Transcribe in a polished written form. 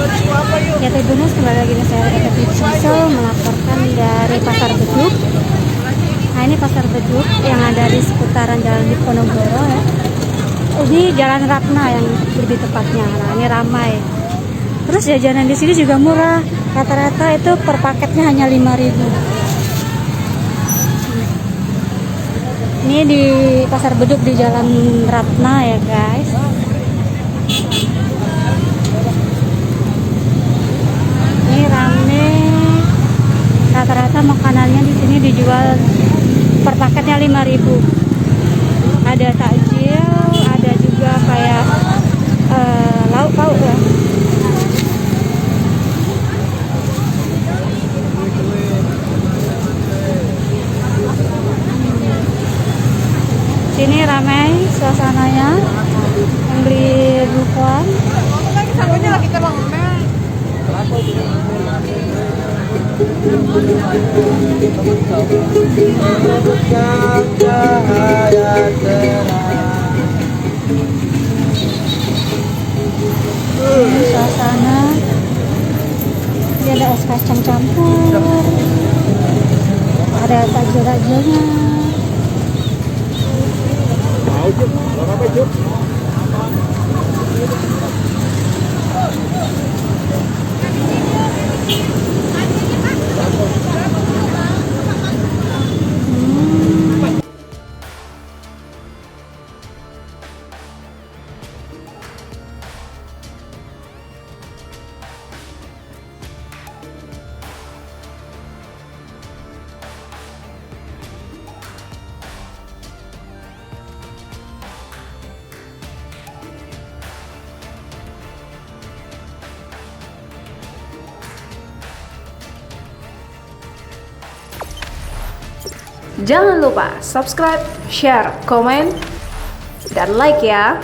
Ya Tribuners, kembali lagi nih saya Eka Tipsel melaporkan dari Pasar Beduk. Nah ini Pasar Beduk yang ada di seputaran Jalan Diponegoro ya. Ini Jalan Ratna yang lebih tepatnya. Nah ini ramai. Terus jajanan di sini juga murah. Rata-rata itu per paketnya hanya 5.000. Ini di Pasar Beduk di Jalan Ratna ya guys. Ini rame. Rata-rata makanannya di sini dijual per paketnya 5.000. Ada takjil, ada juga kayak lauk pauk ya. Sini ramai suasananya, yang beli bukuan. Lagi terbang. Ini suasana. Ini ada es kacang campur, ada takjil-takjilnya. Jangan lupa subscribe, share, komen, dan like ya.